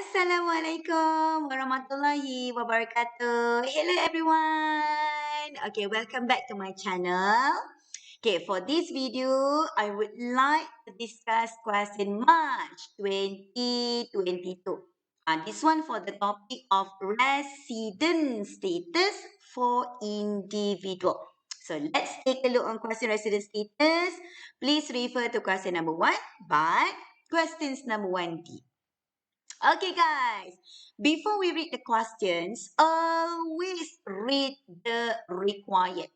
Assalamualaikum warahmatullahi wabarakatuh. Hello everyone. Okay, welcome back to my channel. Okay, for this video, I would like to discuss question March 2022. This one for the topic of resident status for individual. So let's take a look on question resident status. Please refer to question number 1, but questions number 1D. Okay, guys. Before we read the questions, always read the required.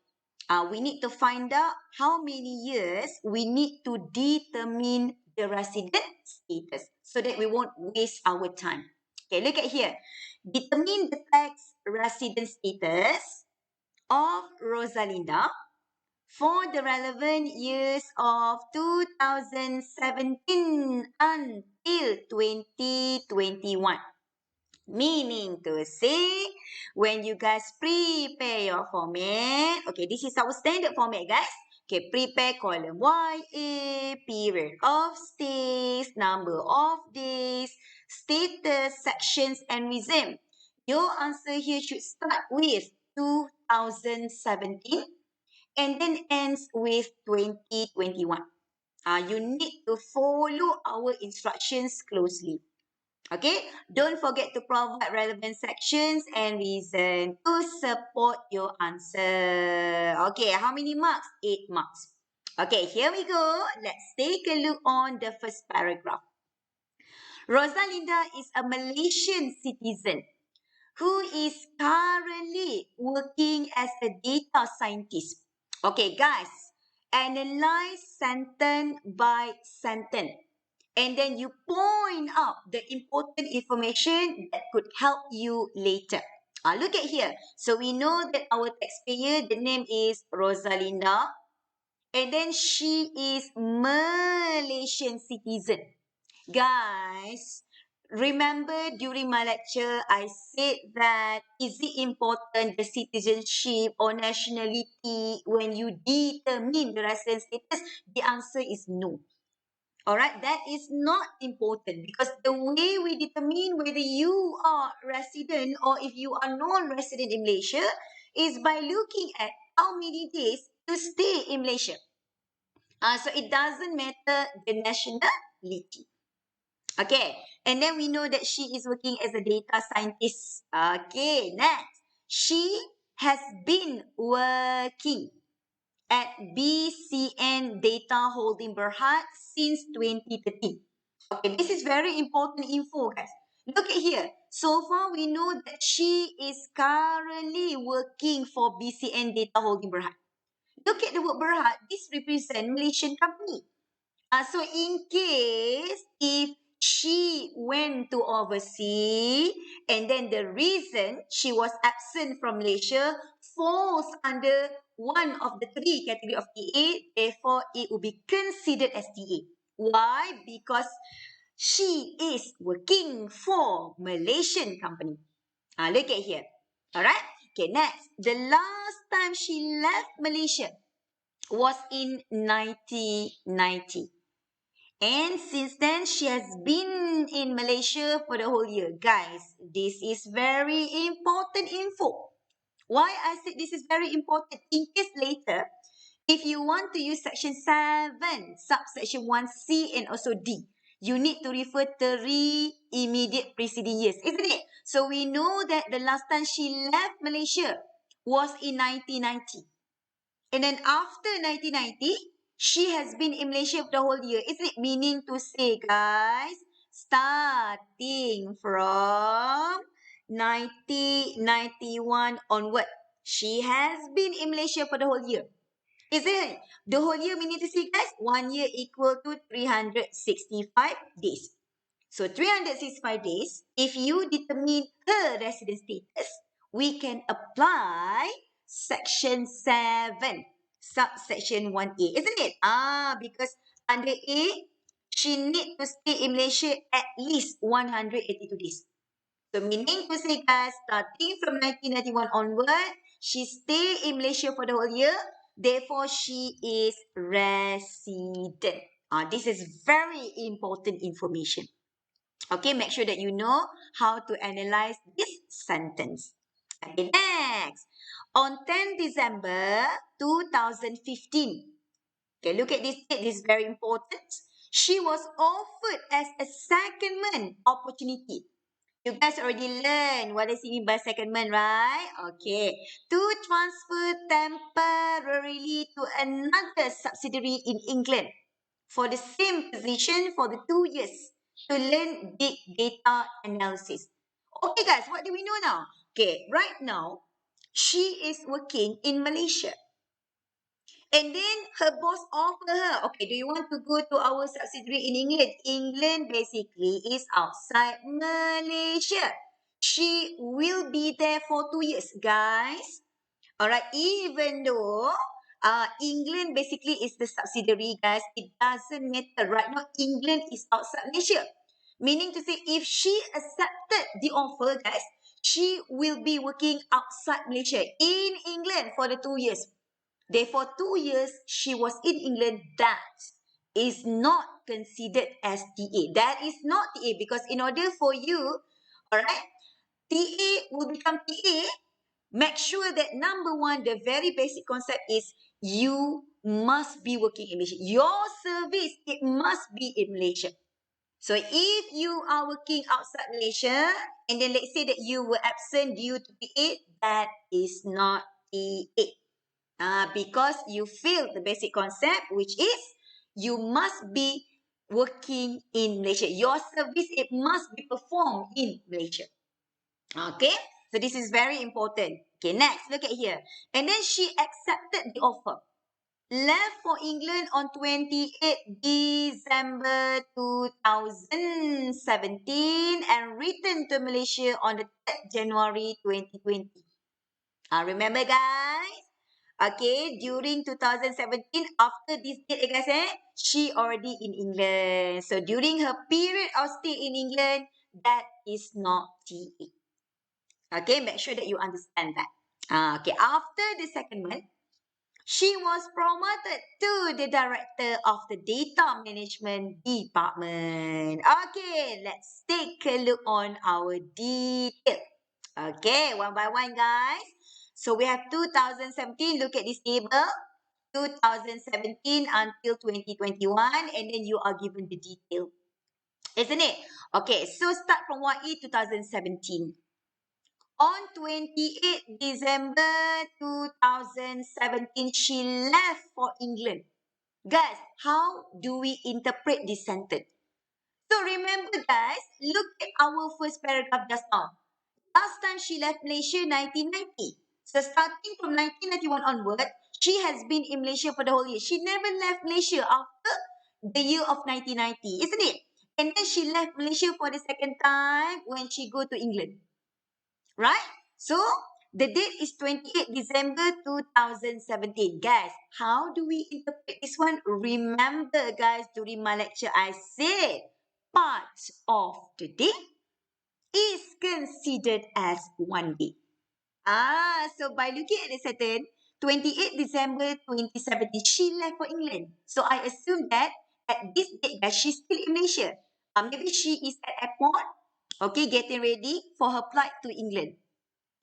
We need to find out how many years we need to determine the resident status so that we won't waste our time. Okay, look at here. Determine the tax resident status of Rosalinda for the relevant years of 2017 until 2021. Meaning to say, when you guys prepare your format, okay, this is our standard format, guys. Okay, prepare column YA, period of stays, number of days, status, sections, and resume. Your answer here should start with 2017 and then ends with 2021. You need to follow our instructions closely. Okay, don't forget to provide relevant sections and reason to support your answer. Okay, how many marks? 8 marks. Okay, here we go. Let's take a look on the first paragraph. Rosalinda is a Malaysian citizen who is currently working as a data scientist. Okay, guys, analyze sentence by sentence. And then you point out the important information that could help you later. Look at here. So we know that our taxpayer, the name is Rosalinda. And then she is Malaysian citizen. Guys, remember during my lecture, I said that is it important the citizenship or nationality when you determine the residence status? The answer is no. Alright, that is not important because the way we determine whether you are resident or if you are non-resident in Malaysia is by looking at how many days you stay in Malaysia. So it doesn't matter the nationality. Okay, and then we know that she is working as a data scientist. Okay, next. She has been working at BCN Data Holding Berhad since 2013. Okay, this is very important info, guys. Look at here. So far, we know that she is currently working for BCN Data Holding Berhad. Look at the word Berhad. This represents Malaysian company. So in case if she went to overseas and then the reason she was absent from Malaysia falls under one of the three category of TA, therefore it will be considered as TA. Why? Because she is working for Malaysian company. Look at here. Alright. Okay, next. The last time she left Malaysia was in 1990. And since then, she has been in Malaysia for the whole year. Guys, this is very important info. Why I said this is very important? In case later, if you want to use section 7, subsection 1C and also D, you need to refer to immediate preceding years, isn't it? So we know that the last time she left Malaysia was in 1990. And then after 1990, she has been in Malaysia for the whole year. Isn't it meaning to say, guys, starting from 1991 onward, she has been in Malaysia for the whole year. Isn't it? The whole year meaning to say, guys, 1 year equal to 365 days. So 365 days, if you determine her residence status, we can apply section 7, subsection 1A, isn't it? Because under A, she need to stay in Malaysia at least 182 days. So meaning to say, guys, starting from 1991 onward, she stay in Malaysia for the whole year. Therefore, she is resident. This is very important information. Okay, make sure that you know how to analyze this sentence. Okay, next. On 10 December 2015. Okay, look at this date. This is very important. She was offered as a secondment opportunity. You guys already learned what does it mean by secondment, right? Okay. To transfer temporarily to another subsidiary in England for the same position for the 2 years to learn big data analysis. Okay, guys, what do we know now? Okay, right now, she is working in Malaysia. And then her boss offer her, okay, do you want to go to our subsidiary in England? England basically is outside Malaysia. She will be there for 2 years, guys. All right, even though England basically is the subsidiary, guys, it doesn't matter. Right now, England is outside Malaysia. Meaning to say, if she accepted the offer, guys, she will be working outside Malaysia in England for the 2 years. Therefore, 2 years she was in England, that is not considered as TA. That is not TA because in order for you, all right, TA will become TA. Make sure that number one, the very basic concept is you must be working in Malaysia. Your service, it must be in Malaysia. So if you are working outside Malaysia and then let's say that you were absent due to TA, that is not TA. Because you feel the basic concept, which is you must be working in Malaysia. Your service, it must be performed in Malaysia. Okay, so this is very important. Okay, next, look at here. And then she accepted the offer. Left for England on 28 December 2017 and returned to Malaysia on the 3rd January 2020. Remember, guys? Okay, during 2017, after this date, guys, she already in England. So during her period of stay in England, that is not TA. Okay, make sure that you understand that. Okay, after the secondment, she was promoted to the director of the data management department. Okay, let's take a look on our detail. Okay, one by one, guys. So we have 2017. Look at this table. 2017 until 2021, and then you are given the detail. Isn't it? Okay, so start from YE 2017. On 28 December 2017, she left for England. Guys, how do we interpret this sentence? So remember, guys, look at our first paragraph just now. Last time she left Malaysia, 1990. So starting from 1991 onward, she has been in Malaysia for the whole year. She never left Malaysia after the year of 1990, isn't it? And then she left Malaysia for the second time when she go to England. Right? So, the date is 28 December 2017. Guys, how do we interpret this one? Remember, guys, during my lecture, I said part of the day is considered as one day. So by looking at the sentence, 28 December 2017, she left for England. So I assume that at this date, that she's still in Malaysia. Maybe she is at airport, okay, getting ready for her flight to England.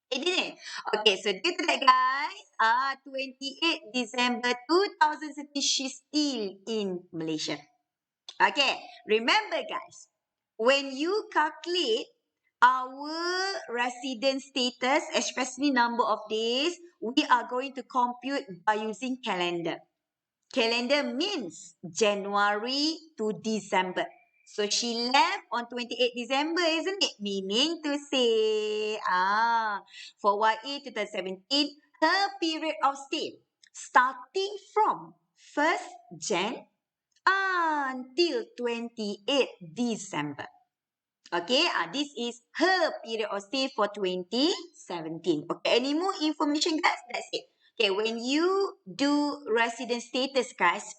Isn't it? Okay, so due to that, guys, 28 December 2017, she's still in Malaysia. Okay, remember, guys, when you calculate our resident status, especially number of days, we are going to compute by using calendar. Calendar means January to December. So she left on 28 December, isn't it? Meaning to say, for YA 2017, her period of stay starting from 1st Jan until 28 December. Okay, this is her period of stay for 2017. Okay, any more information, guys? That's it. Okay, when you do resident status, guys,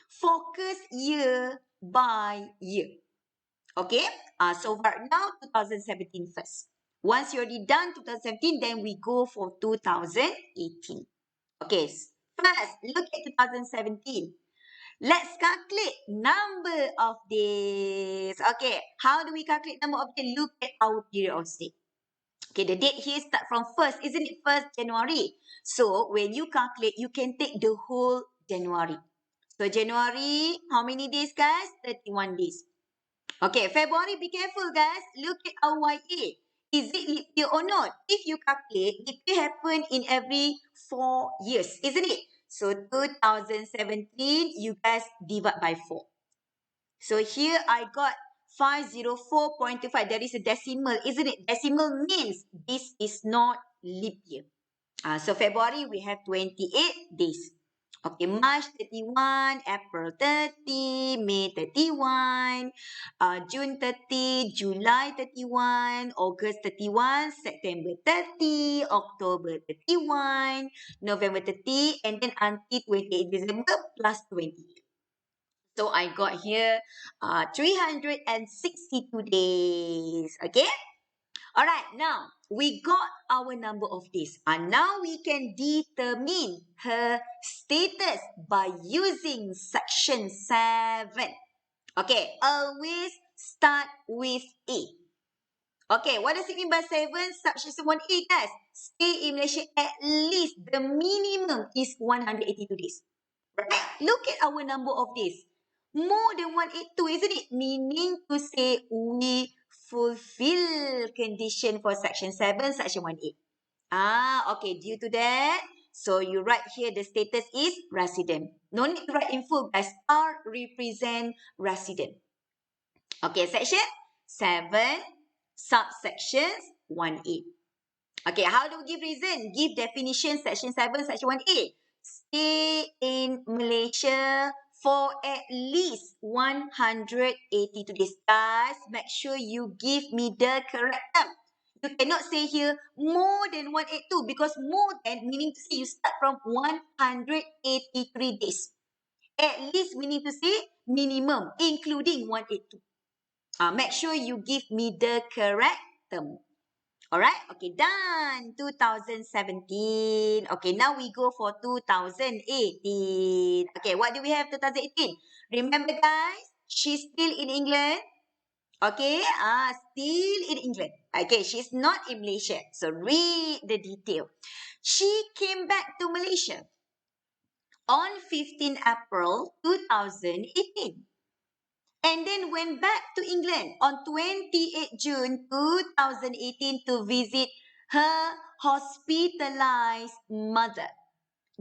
focus year by year. Okay, so right now, 2017 first. Once you're already done 2017, then we go for 2018. Okay, first, look at 2017. Let's calculate number of days. Okay, how do we calculate number of days? Look at our period of stay. Okay, the date here start from 1st, isn't it? 1st January. So, when you calculate, you can take the whole January. So, January, how many days, guys? 31 days. Okay, February, be careful, guys. Look at our YA. Is it leap year or not? If you calculate, leap year happen in every 4 years, isn't it? So, 2017, you guys divide by 4. So, here I got 504.25. There is a decimal, isn't it? Decimal means this is not leap year. So, February, we have 28 days. Okay, March 31, April 30, May 31, June 30, July 31, August 31, September 30, October 31, November 30, and then until 28 December plus 20. So I got here 362 days. Okay? Alright, now we got our number of days. And now we can determine her status by using section 7. Okay, always start with A. Okay, what does it mean by 7? Section 1A, guys. Stay in Malaysia at least the minimum is 182 days. Right? Look at our number of days. More than 182, isn't it? Meaning to say we fulfill condition for section 7, section 1A. Okay. Due to that, so you write here the status is resident. No need to write in full, guys. R represent resident. Okay, section 7, subsections 1A. Okay, how do we give reason? Give definition, section 7, section 1A. Stay in Malaysia for at least 182 days. Guys, make sure you give me the correct term. You cannot say here more than 182 because more than meaning to say you start from 183 days. At least meaning to say minimum, including 182. Make sure you give me the correct term. Alright, okay, done. 2017. Okay, now we go for 2018. Okay, what do we have 2018? Remember, guys, she's still in England. Okay, still in England. Okay, she's not in Malaysia. So read the detail. She came back to Malaysia on 15 April 2018. And then went back to England on 28 June 2018 to visit her hospitalized mother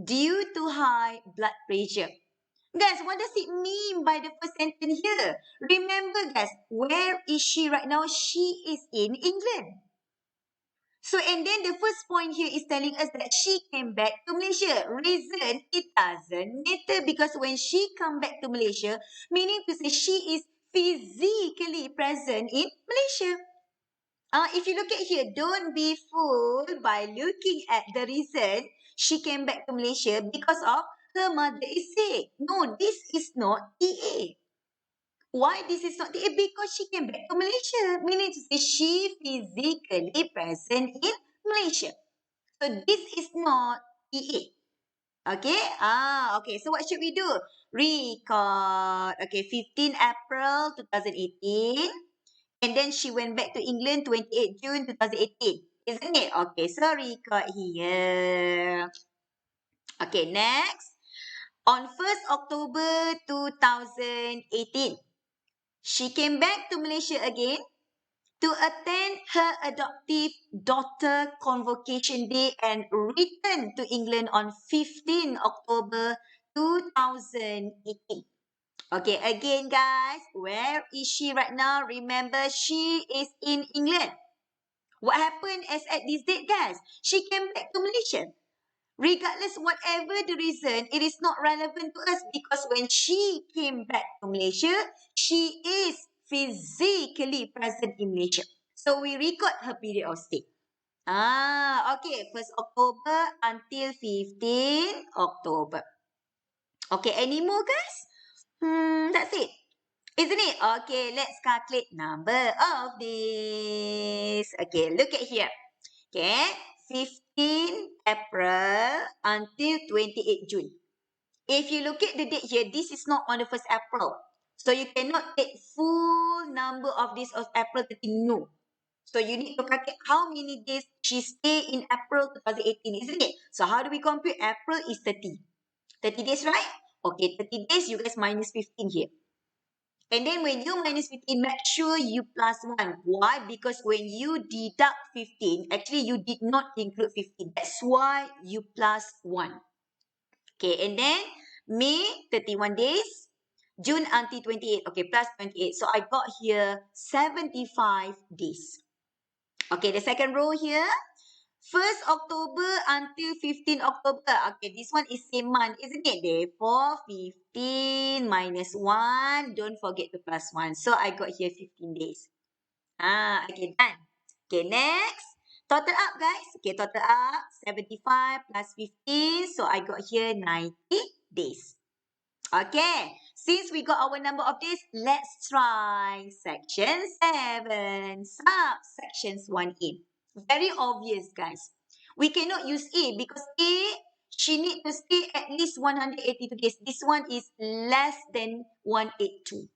due to high blood pressure. Guys, what does it mean by the first sentence here? Remember, guys, where is she right now? She is in England. So, and then the first point here is telling us that she came back to Malaysia. Reason, it doesn't matter because when she come back to Malaysia, meaning to say she is physically present in Malaysia. If you look at here, don't be fooled by looking at the reason she came back to Malaysia because of her mother is sick. No, this is not TA. Why this is not TA? Because she came back to Malaysia. Meaning to say she physically present in Malaysia. So this is not EA. Okay? Okay. So what should we do? Record. Okay, 15 April 2018. And then she went back to England 28 June 2018. Isn't it? Okay, so record here. Okay, next. On 1st October 2018, she came back to Malaysia again to attend her adoptive daughter convocation day and return to England on 15 October 2018. Okay, again guys, where is she right now? Remember, she is in England. What happened as at this date, guys? She came back to Malaysia. Regardless, whatever the reason, it is not relevant to us because when she came back to Malaysia, she is physically present in Malaysia. So we record her period of stay. Okay. 1st October until 15 October. Okay, any more guys? That's it. Isn't it? Okay, let's calculate number of days. Okay, look at here. Okay, 15 April until 28 June. If you look at the date here, this is not on the 1st April. So you cannot take full number of days of April 13. No. So you need to calculate how many days she stay in April 2018, isn't it? So how do we compute? April is 30. 30 days, right? Okay, 30 days, you guys minus 15 here. And then when you minus 15, make sure you plus 1. Why? Because when you deduct 15, actually you did not include 15. That's why you plus 1. Okay, and then May, 31 days. June until 28. Okay, plus 28. So I got here 75 days. Okay, the second row here. 1st October until 15 October. Okay, this one is same month, isn't it? Therefore, 15 minus 1. Don't forget to plus 1. So, I got here 15 days. Okay, done. Okay, next. Total up, guys. Okay, total up. 75 plus 15. So, I got here 90 days. Okay, since we got our number of days, let's try section 7, subsections 1A. Very obvious, guys. We cannot use A because A, she need to stay at least 182 days. This one is less than 182.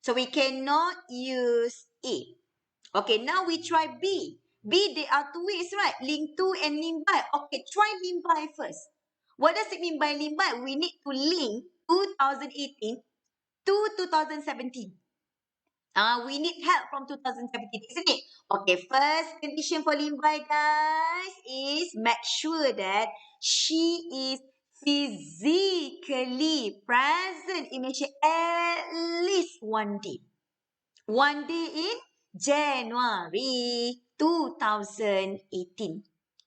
So we cannot use A. Okay, now we try B. B, there are two ways, right? Link to and link by. Okay, try link by first. What does it mean by link by? We need to link 2018 to 2017. We need help from 2017, isn't it? Okay, first condition for link by, guys, is make sure that she is physically present in Malaysia at least one day. One day in January 2018.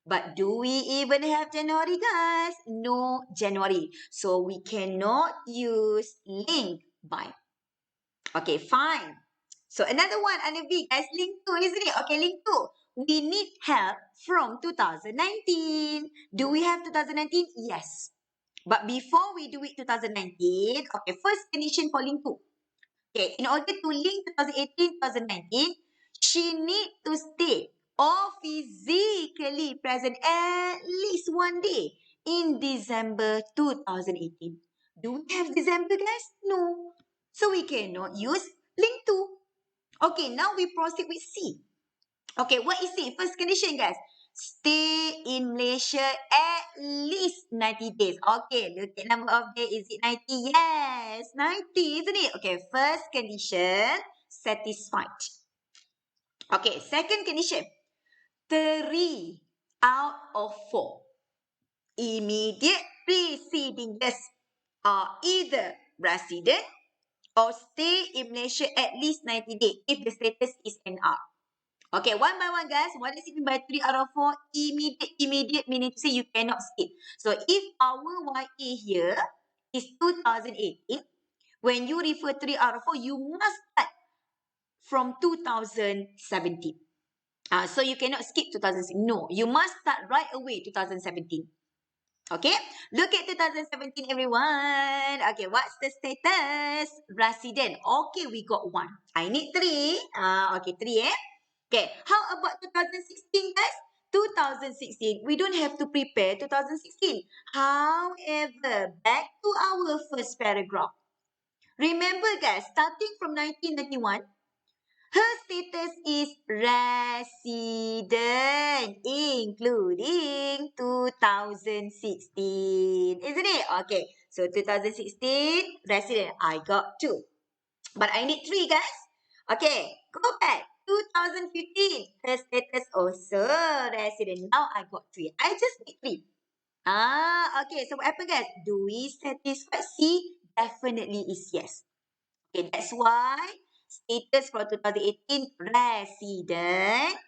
But do we even have January, guys? No January. So we cannot use link by. Okay, fine. So another one under B, guys, link to, isn't it? Okay, link to. We need help from 2019. Do we have 2019? Yes. But before we do it 2019, okay, first condition for link to. Okay, in order to link 2018-2019, she need to stay or physically present at least one day in December 2018. Do we have December, guys? No. So we cannot use link to. Okay, now we proceed with C. Okay, what is C? First condition, guys. Stay in Malaysia at least 90 days. Okay, look at number of days. Is it 90? Yes, 90, isn't it? Okay, first condition, satisfied. Okay, second condition. 3 out of 4 immediate preceding years are either resident or stay in Malaysia at least 90 days if the status is NR. Okay, one by one, guys. What does it mean by 3 out of 4? Immediate meaning to say you cannot skip. So, if our YA here is 2018, when you refer 3 out of 4, you must start from 2017. So, you cannot skip 2016. No, you must start right away 2017. Okay, look at 2017, everyone. Okay, what's the status? Resident. Okay, we got 1. I need 3. Okay, 3, eh? Okay, how about 2016, guys? 2016, we don't have to prepare 2016. However, back to our first paragraph. Remember, guys, starting from 1991, her status is resident, including 2016. Isn't it? Okay, so 2016, resident. I got 2. But I need 3, guys. Okay, go back. 2015, her status also resident. Now I got 3. I just need 3. Okay. So what happened, guys? Do we satisfy C? Definitely is yes. Okay, that's why status for 2018 resident.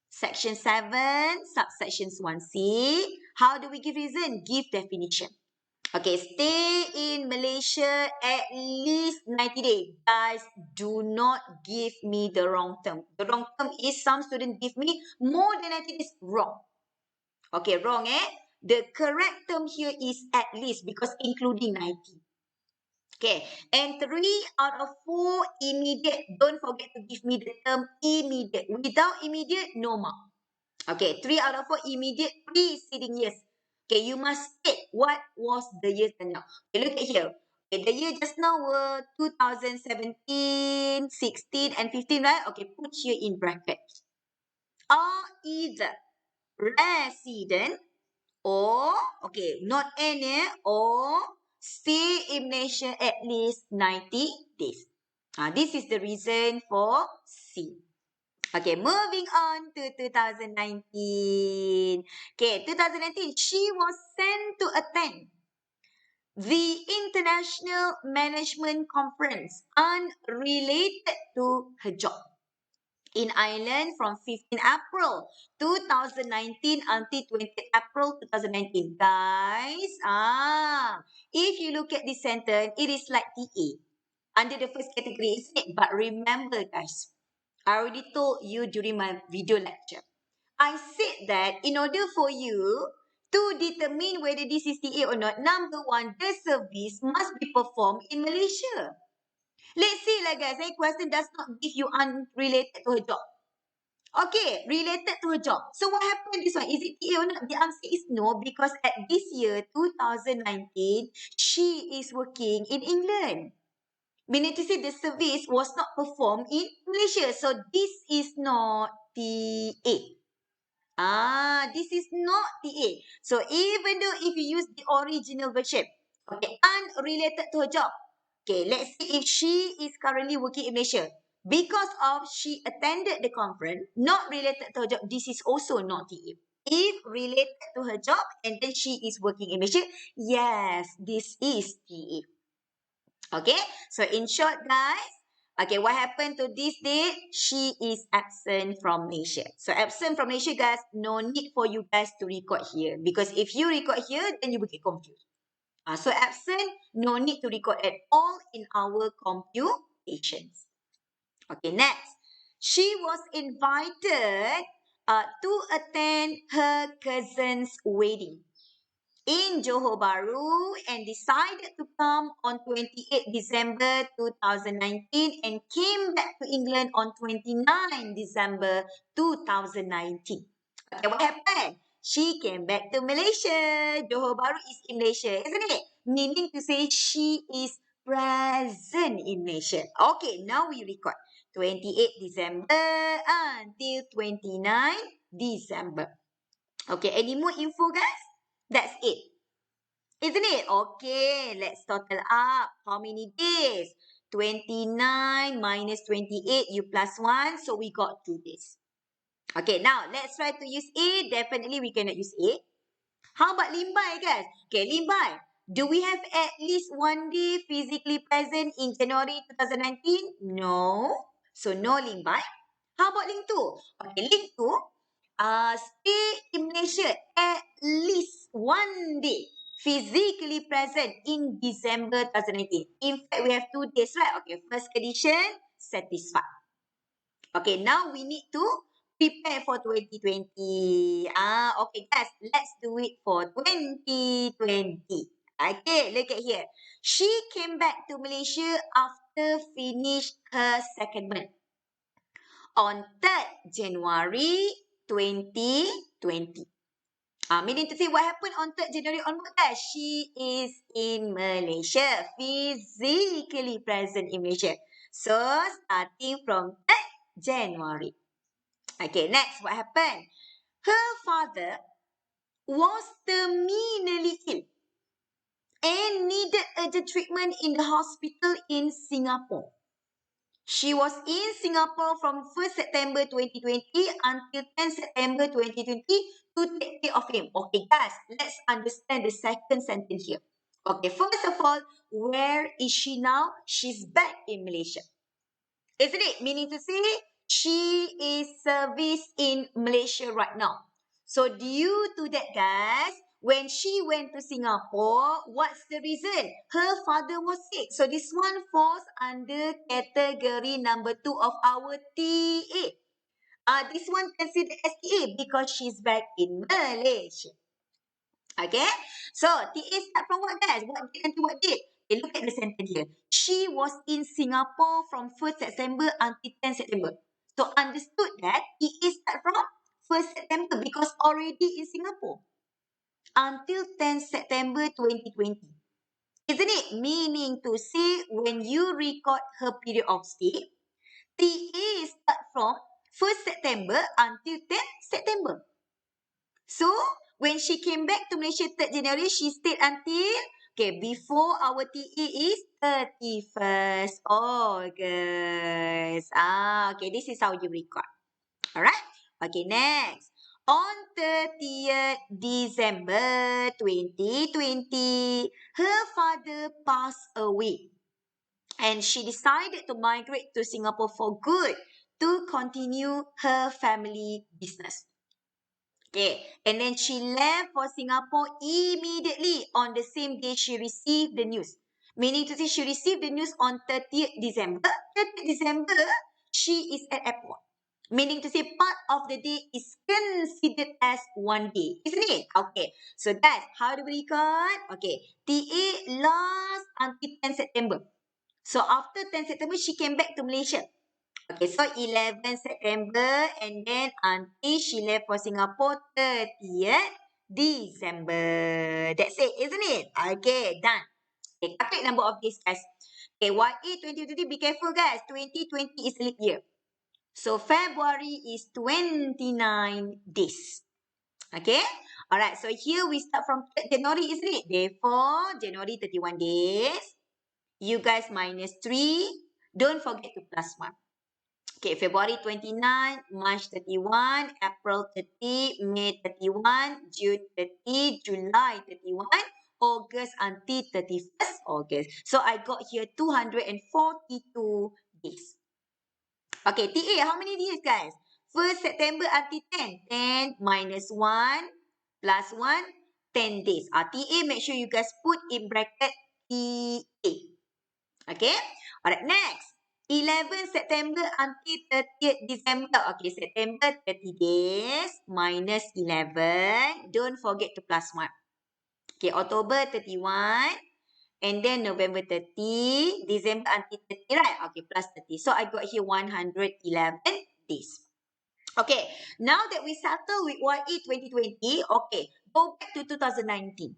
Section 7, subsections 1C. How do we give reason? Give definition. Okay, stay in Malaysia at least 90 days. Guys, do not give me the wrong term. The wrong term is some students give me more than 90 days. Wrong. Okay, wrong, eh? The correct term here is at least because including 90. Okay, and 3 out of 4 immediate. Don't forget to give me the term immediate. Without immediate, no mark. Okay, 3 out of 4 immediate preceding years. Okay, you must state what was the year just now. Okay, look at here. Okay, the year just now were 2017, 16, and 15, right? Okay, put here in brackets. Are either resident or, okay, not any, or stay in Malaysia at least 90 days. This is the reason for C. Okay, moving on to 2019. Okay, 2019, she was sent to attend the International Management Conference unrelated to her job in Ireland from 15 April 2019 until 20 April 2019. Guys, if you look at this sentence, it is like TA under the first category, isn't it? But remember, guys, I already told you during my video lecture. I said that in order for you to determine whether this is TA or not, number one, the service must be performed in Malaysia. Let's say lah guys, question does not give you unrelated to her job. Okay, related to her job. So what happened this one? Is it TA or not? The answer is no, because at this year, 2019, she is working in England. Meaning to say the service was not performed in Malaysia. So this is not TA. This is not TA. So even though if you use the original version, okay, unrelated to her job. Okay, let's see if she is currently working in Malaysia. Because of she attended the conference, not related to her job, this is also not TA. If related to her job and then she is working in Malaysia, yes, this is TA. Okay, so in short, guys, okay, what happened to this date? She is absent from Malaysia. So absent from Malaysia, guys, no need for you guys to record here. Because if you record here, then you will get confused. So absent, no need to record at all in our computations. Okay, next. She was invited to attend her cousin's wedding in Johor Bahru and decided to come on 28 December 2019 and came back to England on 29 December 2019. Okay, what happened? She came back to Malaysia. Johor Bahru is in Malaysia, isn't it? Meaning to say she is present in Malaysia. Okay, now we record 28 December until 29 December. Okay, any more info, guys? That's it. Isn't it? Okay, let's total up. How many days? 29 minus 28, you plus 1. So we got 2 days. Okay, now let's try to use A. Definitely we cannot use A. How about limbai, guys? Okay, limbai. Do we have at least 1 day physically present in January 2019? No. So no limbai. How about link 2? Okay, link 2. Stay in Malaysia at least 1 day physically present in December 2019. In fact, we have 2 days, right? Okay, first condition, satisfied. Okay, now we need to prepare for 2020. Okay, guys, let's do it for 2020. Okay, look at here. She came back to Malaysia after finished her secondment on 3rd January 2020. Meaning to say what happened on 3rd January onward, guys? She is in Malaysia, physically present in Malaysia. So, starting from 3rd January. Okay, next, what happened? Her father was terminally ill and needed urgent treatment in the hospital in Singapore. She was in Singapore from 1st September 2020 until 10th September 2020 to take care of him. Okay, guys, let's understand the second sentence here. Okay, first of all, where is she now? She's back in Malaysia. Isn't it? Meaning to say, she is serviced in Malaysia right now. So due to that, guys, when she went to Singapore, what's the reason? Her father was sick. So this one falls under category number 2 of our TA. This one considered as TA because she's back in Malaysia. Okay? So, TA start from what, guys? What date until what date? Okay, look at the sentence here. She was in Singapore from 1st September until 10th September. So, understood that TA start from 1st September because already in Singapore. until 10 September 2020. Isn't it? Meaning to say, when you record her period of stay, TA start from 1st September until 10th September. So, when she came back to Malaysia 3rd January, she stayed until, okay, before our TA is 31st August. Okay, this is how you record. Alright? Okay, next. On 30th December 2020, her father passed away and she decided to migrate to Singapore for good to continue her family business. Okay, and then she left for Singapore immediately on the same day she received the news. Meaning to say, she received the news on 30th December. 30th December, she is at airport. Meaning to say, part of the day is considered as one day. Isn't it? Okay. So that's how do we record? Okay. TA last until 10 September. So after 10 September, she came back to Malaysia. Okay, so 11 September and then until she left for Singapore 30th December. That's it, isn't it? Okay, done. Okay, calculate number of days, guys. Okay, YA 2020, be careful, guys. 2020 is leap year. So February is 29 days. Okay? Alright, so here we start from 3rd January, isn't it? Therefore, January 31 days. You guys minus 3. Don't forget to plus 1. Okay, February 29, March 31, April 30, May 31, June 30, July 31, August until 31st August. So I got here 242 days. Okay, TA, how many days, guys? 1st September until 10. 10 minus 1 plus 1, 10 days. TA, make sure you guys put in bracket TA. Okay. Alright, next. 11 September until 30th December. Okay, September 30 days minus 11. Don't forget to plus 1. Okay, October 31. And then November 30. December until 30, right? Okay, plus 30. So I got here 111 days. Okay, now that we settle with YE 2020, okay, go back to 2019.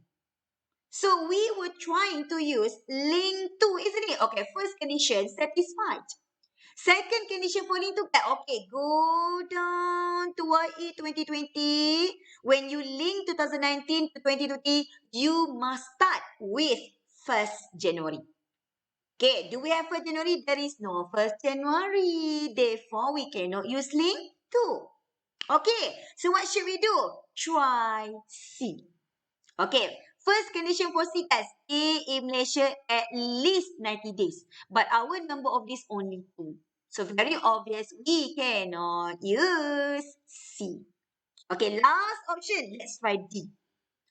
So we were trying to use link 2, isn't it? Okay, first condition, satisfied. Second condition for link 2, okay, go down to YE 2020. When you link 2019 to 2020, you must start with 1st January. Okay, do we have 1st January? There is no 1st January. Therefore, we cannot use link 2. Okay, so what should we do? Try C. Okay, first condition for C, guys. Stay in Malaysia at least 90 days. But our number of days only 2. So very obvious, we cannot use C. Okay, last option. Let's try D.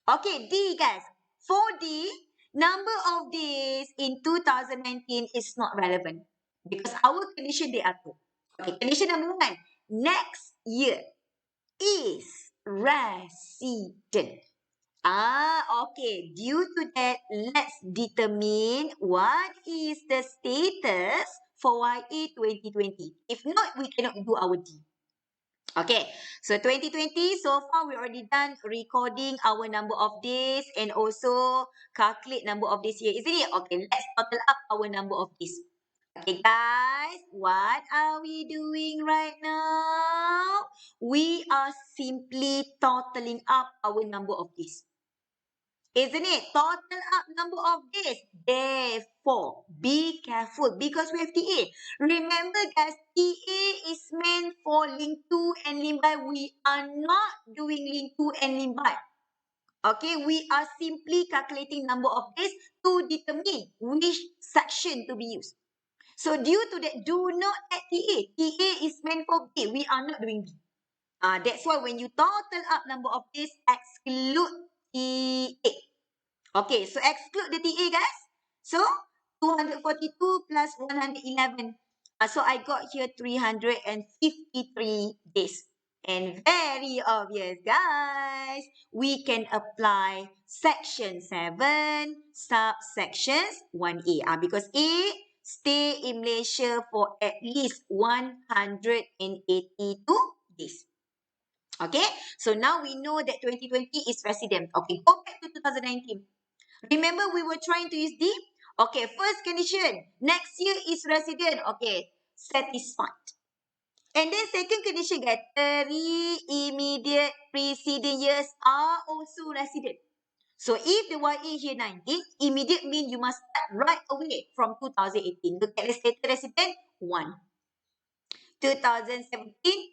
Okay, D, guys. For D, number of days in 2019 is not relevant. Because our condition, they are 2. Okay, condition number 1. Next year is resident. Okay. Due to that, let's determine what is the status for YA 2020. If not, we cannot do our D. Okay. So 2020, so far we already done recording our number of days and also calculate number of days here. Isn't it? Okay. Let's total up our number of days. Okay, guys, what are we doing right now? We are simply totaling up our number of days. Isn't it? Total up number of days. Therefore, be careful because we have TA. Remember, guys, TA is meant for link 2 and link by. We are not doing link 2 and link by. Okay, we are simply calculating number of days to determine which section to be used. So, due to that, do not add TA. TA is meant for B. We are not doing B. That's why when you total up number of days, exclude TA. Okay, so exclude the TA, guys. So, 242 plus 111. So, I got here 353 days. And very obvious, guys. We can apply section 7, subsections 1A. Because A, stay in Malaysia for at least 182 days. Okay, so now we know that 2020 is resident. Okay, go back to 2019. Remember we were trying to use D? Okay, first condition, next year is resident. Okay, satisfied. And then second condition, guys, 3 immediate preceding years are also resident. So if the YA here 19, immediate mean you must start right away from 2018. Look at the stated resident, 1. 2017,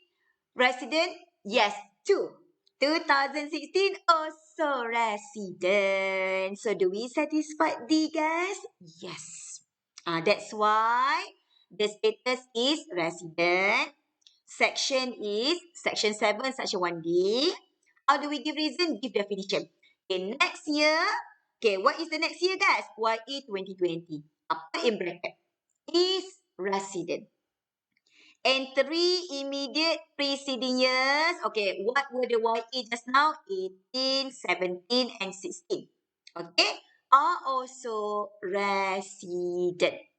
resident, yes, 2. 2016, also resident. So do we satisfy D, guys? Yes. That's why the status is resident. Section is section 7, section 1D. How do we give reason? Give definition. Okay, next year. Okay, what is the next year, guys? YE 2020. Apa in bracket? Is resident. And 3 immediate preceding years. Okay, what were the YE just now? 18, 17, and 16. Okay, are also resident.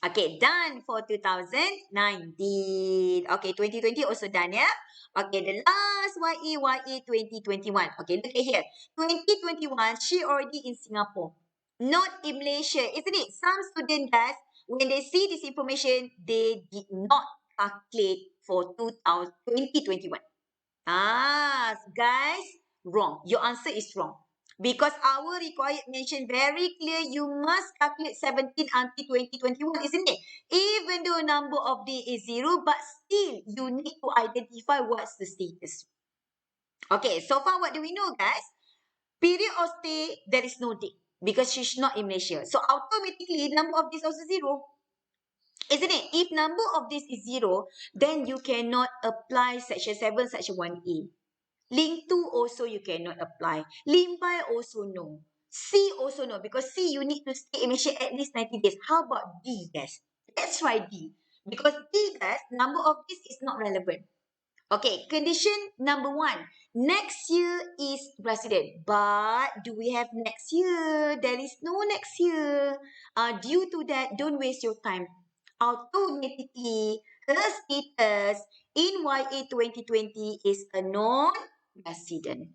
Okay, done for 2019. Okay, 2020 also done, yeah? Okay, the last YE 2021. Okay, look at here. 2021, she already in Singapore. Not in Malaysia, isn't it? Some students, guys, when they see this information, they did not calculate for 2021. Guys, wrong. Your answer is wrong. Because our required mention very clear, you must calculate 17 until 2021, isn't it? Even though number of day is 0, but still you need to identify what's the status. Okay, so far what do we know, guys? Period of stay, there is no day because she's not in Malaysia. So automatically, number of days also 0. Isn't it? If number of days is 0, then you cannot apply section 7, section 1A. Link 2 also you cannot apply. Link by also no. C also no because C you need to stay in Malaysia at least 90 days. How about D, guys? Let's try D. Because D, guys, number of days is not relevant. Okay, condition number 1. Next year is resident. But do we have next year? There is no next year. Due to that, don't waste your time. Automatically, her status in YA 2020 is a non-resident.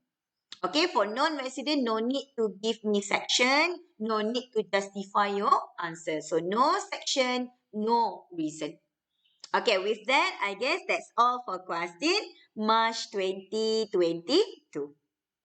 Okay, for non-resident, no need to give me section. No need to justify your answer. So, no section, no reason. Okay, with that, I guess that's all for question March 2022.